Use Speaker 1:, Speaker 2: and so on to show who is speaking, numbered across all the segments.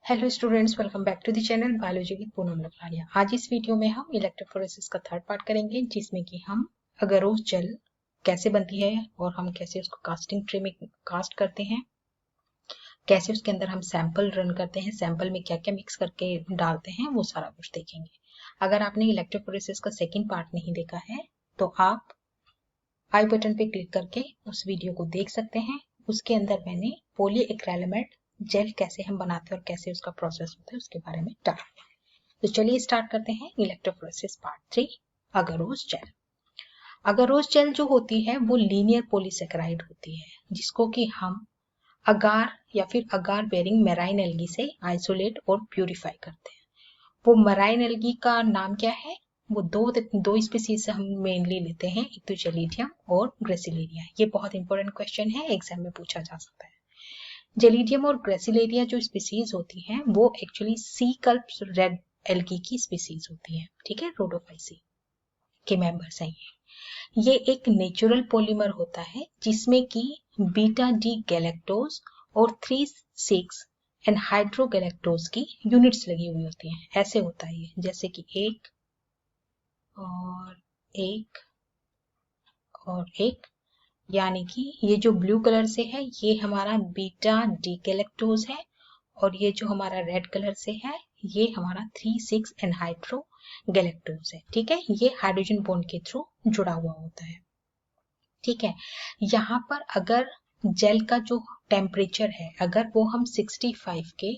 Speaker 1: Hello students, welcome back to the channel biology with Poonam Lakhlaria. आज इस video में हम इलेक्ट्रोफोरेसिस का थर्ड पार्ट करेंगे, जिसमें कि हम अगरोस जेल कैसे बनती है और हम कैसे उसको कास्टिंग ट्रे में कास्ट करते हैं, कैसे उसके अंदर हम सैंपल रन करते हैं, सैंपल में क्या क्या मिक्स करके डालते हैं, वो सारा कुछ देखेंगे। अगर आपने इलेक्ट्रोफोरेसिस का सेकेंड पार्ट नहीं देखा है तो आप आई बटन पे क्लिक करके उस वीडियो को देख सकते हैं। उसके अंदर मैंने पॉलीएक्रिलामाइड जेल कैसे हम बनाते हैं और कैसे उसका प्रोसेस होता है उसके बारे में डाला। तो चलिए स्टार्ट करते हैं इलेक्ट्रोफोरेसिस पार्ट 3, अगरोस जेल। अगरोस जेल जो होती है वो लीनियर पॉलीसेकेराइड होती है, जिसको कि हम अगार या फिर अगार बेरिंग मेराइन एल्गी से आइसोलेट और प्यूरिफाई करते हैं। वो मराइन एल्गी का नाम क्या है? वो दो स्पीसीज से हम मेनली लेते हैं, एक तो जेलिडियम और ग्रेसिलेरिया। ये बहुत इंपॉर्टेंट क्वेश्चन है, एग्जाम में पूछा जा सकता है। जेलिडियम और ग्रेसिलेरिया जो स्पीसीज होती हैं वो एक्चुअली सी कल्प रेड एल्गी की स्पीसीज होती हैं, ठीक है, रोडोफाइसी के मेंबर्स हैं ये एक नेचुरल पॉलीमर होता है जिसमें कि बीटा डी गैलेक्टोज और 3,6 एनहाइड्रोगैलेक्टोज की यूनिट्स लगी हुई होती हैं। ऐसे होता है ये, जैसे कि एक और एक और एक, यानी कि ये जो ब्लू कलर से है ये हमारा बीटा डी गैलेक्टोज है, और ये जो हमारा रेड कलर से है ये हमारा 3,6 एनहाइड्रो गैलेक्टोज है। ठीक है, ये हाइड्रोजन बॉन्ड के थ्रू जुड़ा हुआ होता है। ठीक है, यहाँ पर अगर जेल का जो टेम्परेचर है अगर वो हम 65 के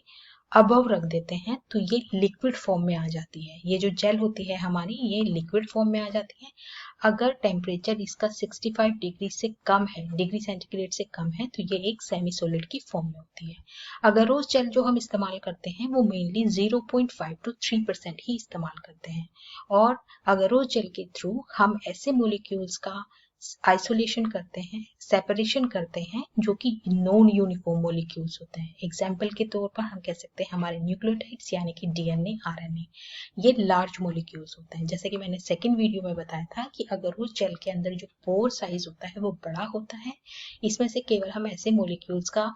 Speaker 1: अबव रख देते हैं तो ये लिक्विड फॉर्म में आ जाती है। ये जो जेल होती है हमारी ये लिक्विड फॉर्म में आ जाती है। अगर टेम्परेचर इसका 65 डिग्री से कम है, डिग्री सेंटीग्रेड से कम है, तो ये एक सेमी सॉलिड की फॉर्म में होती है। अगरोस जेल जो हम इस्तेमाल करते हैं वो मेनली 0.5 to 3% ही इस्तेमाल करते हैं, और अगरोस जेल के थ्रू हम ऐसे मोलिक्यूल्स का आइसोलेशन करते हैं, सेपरेशन करते हैं, जो कि नॉन यूनिफॉर्म मॉलिक्यूल्स होते हैं। एग्जाम्पल के तौर पर हम कह सकते हैं हमारे न्यूक्लियोटाइड्स यानी कि डीएनए, आरएनए, ये लार्ज मॉलिक्यूल्स होते हैं। जैसे कि मैंने सेकंड वीडियो में बताया था कि अगर उस जेल के अंदर जो पोर साइज होता है वो बड़ा होता है, इसमें से केवल हम ऐसे मॉलिक्यूल्स का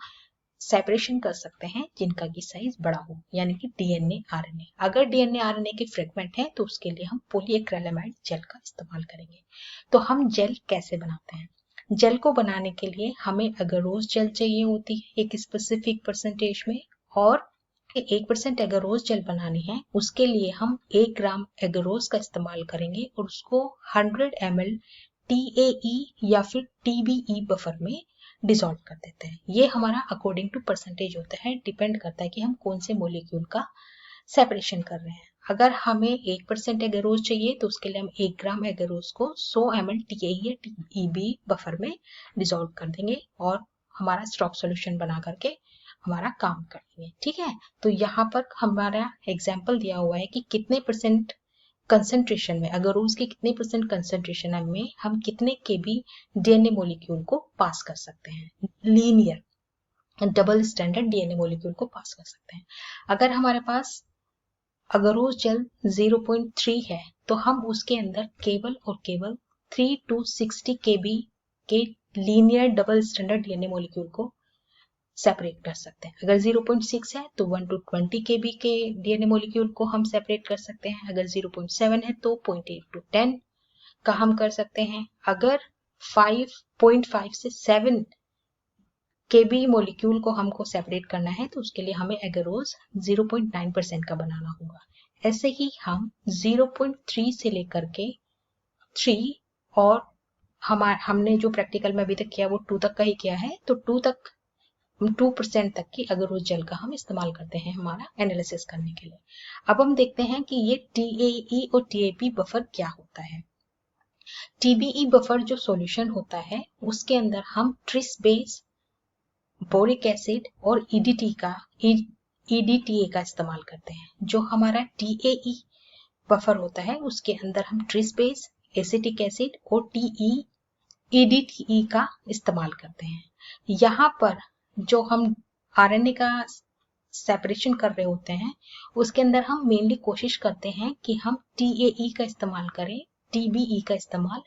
Speaker 1: सेपरेशन कर सकते हैं जिनका की साइज बड़ा हो, यानी कि डीएनए, आरएनए। अगर डीएनए आरएनए के फ्रेगमेंट है तो उसके लिए हम पॉलीएक्रिलामाइड जेल का इस्तेमाल करेंगे। तो हम जेल कैसे बनाते हैं? जेल को बनाने के लिए हमें अगरोस जेल चाहिए होती है एक स्पेसिफिक परसेंटेज में, और 1% एगरोस जेल बनानी है उसके लिए हम 1 ग्राम एगरोस का इस्तेमाल करेंगे और उसको 100 ml TAE या फिर TBE बफर में डिसॉल्व कर देते हैं। ये हमारा अकॉर्डिंग टू परसेंटेज होता है, डिपेंड करता है कि हम कौन से मोलिक्यूल का सेपरेशन कर रहे हैं। अगर हमें 1% एगरोस चाहिए तो उसके लिए हम 1 ग्राम एगरोस को 100 ml TAE या TEB बफर में डिसॉल्व कर देंगे और हमारा स्टॉक सोल्यूशन बना करके हमारा काम कर लेंगे। ठीक है, तो यहाँ पर हमारा एग्जाम्पल दिया हुआ है कि कितने परसेंट कंसंट्रेशन में, अगर उसके कितने परसेंट कंसंट्रेशन में हम कितने केबी डीएनए मॉलिक्यूल को पास कर सकते हैं, linear double standard DNA molecule को पास कर सकते हैं। अगर हमारे पास अगरोस जेल 0.3 है तो हम उसके अंदर केवल और केवल 3 to 60 केबी के linear double standard DNA molecule को सेपरेट कर सकते हैं। अगर 0.6 है तो 1 to 20 केबी के डीएनए मॉलिक्यूल को हम सेपरेट कर सकते हैं। अगर 0.7 है तो 0.8 to 10 का हम कर सकते हैं। अगर 5.5 से 7 केबी मॉलिक्यूल को हमको सेपरेट करना है तो उसके लिए हमें एगरोस 0.9% का बनाना होगा। ऐसे ही हम 0.3 से लेकर के 3 और हमने जो प्रैक्टिकल में अभी तक किया वो 2 तक का ही किया है, तो 2% तक की अगरोस जेल का हम इस्तेमाल करते हैं हमारा एनालिसिस करने के लिए। अब हम देखते हैं कि ये TAE और TAP बफर क्या होता है। TBE बफर जो सॉल्यूशन होता है उसके अंदर हम ट्रिस बेस, बोरिक एसिड और EDTA का इस्तेमाल करते हैं। जो हमारा TAE बफर होता है उसके अंदर हम ट्रिस बेस, एसिटिक एसिड और EDTA का इस्तेमाल करते हैं। यहाँ पर जो हम आरएनए का सेपरेशन कर रहे होते हैं उसके अंदर हम मेनली कोशिश करते हैं कि हम TAE का इस्तेमाल करें, TBE का इस्तेमाल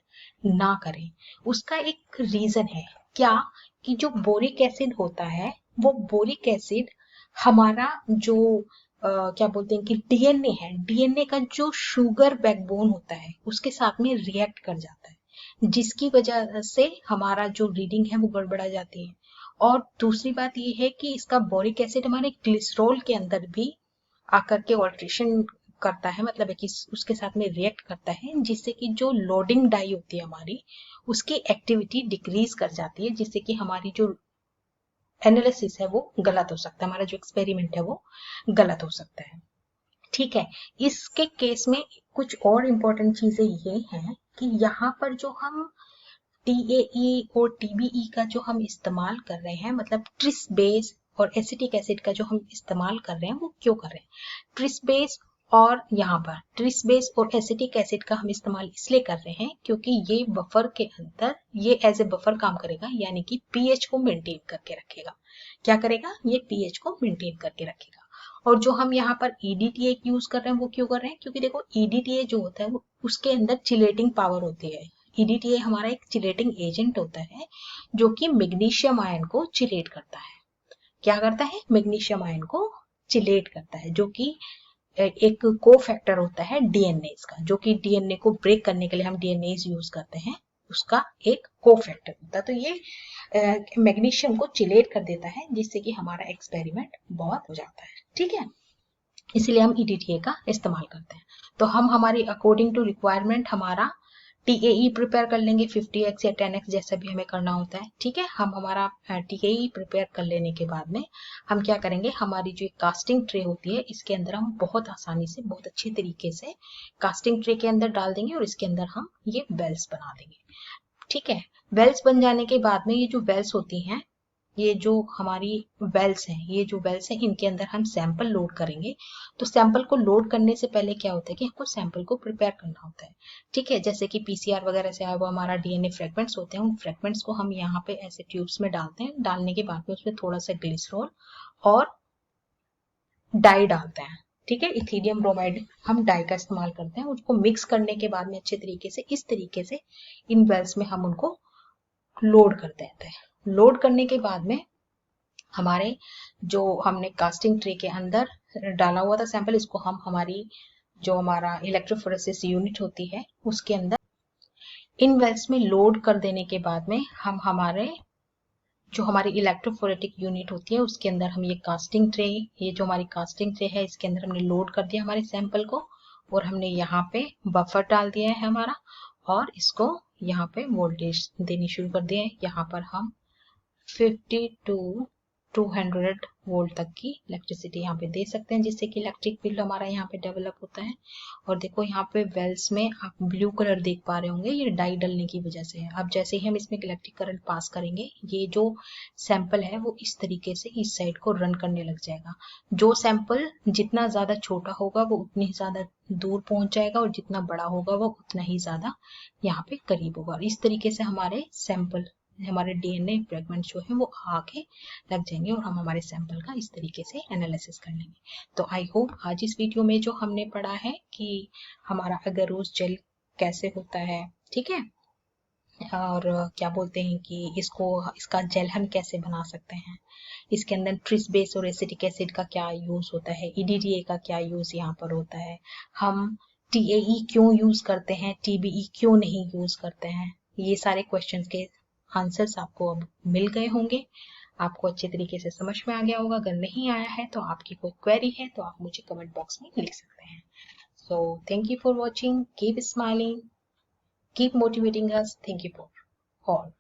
Speaker 1: ना करें। उसका एक रीजन है क्या, कि जो बोरिक एसिड होता है वो बोरिक एसिड हमारा जो क्या बोलते हैं कि डीएनए है, डीएनए का जो शुगर बैकबोन होता है उसके साथ में रिएक्ट कर जाता है, जिसकी वजह से हमारा जो रीडिंग है वो गड़बड़ा जाती है। और दूसरी बात ये है कि इसका बोरिक एसिड हमारे ग्लिसरॉल के अंदर भी आकर के ऑल्ट्रेशन करता है, मतलब है कि उसके साथ में रिएक्ट करता है, जिससे कि जो लोडिंग डाई होती है हमारी, उसकी एक्टिविटी डिक्रीज कर जाती है, जिससे कि हमारी जो एनालिसिस है वो गलत हो सकता है, हमारा जो एक्सपेरिमेंट है वो गलत हो सकता है। ठीक है। इसके केस में कुछ और इम्पोर्टेंट चीजें ये हैं कि यहाँ पर जो हम टीएई और टीबीई का जो हम इस्तेमाल कर रहे हैं, मतलब ट्रिस बेस और एसिटिक एसिड का जो हम इस्तेमाल कर रहे हैं वो क्यों कर रहे हैं? ट्रिस बेस और यहाँ पर ट्रिस बेस और एसिटिक एसिड का हम इस्तेमाल इसलिए कर रहे हैं क्योंकि ये बफर के अंदर ये एज ए बफर काम करेगा, यानी कि पीएच को मेंटेन करके रखेगा। क्या करेगा? ये पीएच को मेंटेन करके रखेगा। और जो हम यहाँ पर ईडीटीए यूज कर रहे हैं वो क्यों कर रहे हैं? क्योंकि देखो ईडीटीए जो होता है वो उसके अंदर चिलेटिंग पावर होती है। ईडीटीए हमारा एक चिलेटिंग एजेंट होता है जो कि मैग्नीशियम आयन को चिलेट करता है। क्या करता है? मैग्नीशियम आयन को चिलेट करता है, जो कि एक को फैक्टर होता है डीएनए का, जो कि डीएनए को ब्रेक करने के लिए हम डीएनए यूज करते हैं, उसका एक को फैक्टर होता है। तो ये मैग्नीशियम को चिलेट कर देता है, जिससे कि हमारा एक्सपेरिमेंट बहुत हो जाता है। ठीक है, इसलिए हम ईडीटीए का इस्तेमाल करते हैं। तो हम हमारी अकॉर्डिंग टू रिक्वायरमेंट हमारा टीएई प्रिपेयर कर लेंगे 50x या 10x जैसा भी हमें करना होता है। ठीक है, हम हमारा टीएई प्रिपेयर कर लेने के बाद में हम क्या करेंगे, हमारी जो कास्टिंग ट्रे होती है इसके अंदर हम बहुत आसानी से बहुत अच्छे तरीके से कास्टिंग ट्रे के अंदर डाल देंगे और इसके अंदर हम ये वेल्स बना देंगे। ठीक है, वेल्स बन जाने के बाद में ये जो वेल्स होती हैं, ये जो हमारी वेल्स हैं, ये जो वेल्स हैं इनके अंदर हम सैंपल लोड करेंगे। तो सैंपल को लोड करने से पहले क्या होता है कि हमको सैंपल को प्रिपेयर करना होता है। ठीक है, जैसे कि पीसीआर वगैरह से आया हुआ हमारा डीएनए फ्रेगमेंट्स होते हैं, उन फ्रेगमेंट्स को हम यहाँ पे ऐसे ट्यूब्स में डालते हैं। डालने के बाद में उसमें थोड़ा सा ग्लिसरॉल और डाई डालते हैं। ठीक है, इथीलियम ब्रोमाइड हम डाई का इस्तेमाल करते हैं। उसको मिक्स करने के बाद में अच्छे तरीके से इस तरीके से इन वेल्स में हम उनको लोड कर देते हैं। लोड करने के बाद में हमारे जो हमने कास्टिंग ट्रे के अंदर डाला हुआ था सैंपल, इसको हम हमारी जो हमारा इलेक्ट्रोफोरेसिस यूनिट होती है उसके अंदर इन वेल्स में लोड कर देने के बाद में हम हमारे जो हमारी इलेक्ट्रोफोरेटिक यूनिट होती है उसके अंदर हम ये कास्टिंग ट्रे, ये जो हमारी कास्टिंग ट्रे है इसके अंदर हमने लोड कर दिया हमारे सैंपल को, और हमने यहाँ पे बफर डाल दिया है हमारा, और इसको यहाँ पे वोल्टेज देनी शुरू कर दिया है। यहाँ पर हम 50 टू 200 वोल्ट तक की इलेक्ट्रिसिटी यहाँ पे दे सकते हैं, जिससे कि इलेक्ट्रिक फील्ड हमारा यहाँ पे डेवलप होता है। और देखो यहाँ पे वेल्स में आप ब्लू कलर देख पा रहे होंगे, ये डाई डलने की वजह से है। अब जैसे ही हम इसमें इलेक्ट्रिक करंट पास करेंगे, ये जो सैंपल है वो इस तरीके से इस साइड को रन करने लग जाएगा। जो सैंपल जितना ज्यादा छोटा होगा वो उतनी ही ज्यादा दूर पहुंच जाएगा, और जितना बड़ा होगा वो उतना ही ज्यादा यहाँ पे करीब होगा। और इस तरीके से हमारे सैंपल, हमारे डीएनए फ्रेगमेंट जो है वो आके लग जाएंगे, और हम हमारे सैंपल का इस तरीके से एनालिसिस कर लेंगे। तो आई होप आज इस वीडियो में जो हमने पढ़ा है कि हमारा अगरोस जेल कैसे होता है, ठीक है, और क्या बोलते हैं कि इसका जेल हम कैसे बना सकते हैं, इसके अंदर ट्रिस बेस और एसिटिक एसिड का क्या यूज होता है, ईडीटीए का क्या यूज यहाँ पर होता है, हम टीएई क्यों यूज करते हैं, टीबीई क्यों नहीं यूज करते हैं, ये सारे क्वेश्चंस के आंसर्स आपको अब मिल गए होंगे, आपको अच्छे तरीके से समझ में आ गया होगा। अगर नहीं आया है तो आपकी कोई क्वेरी है तो आप मुझे कमेंट बॉक्स में लिख सकते हैं। So thank you for watching, keep smiling, keep motivating us, thank you for all.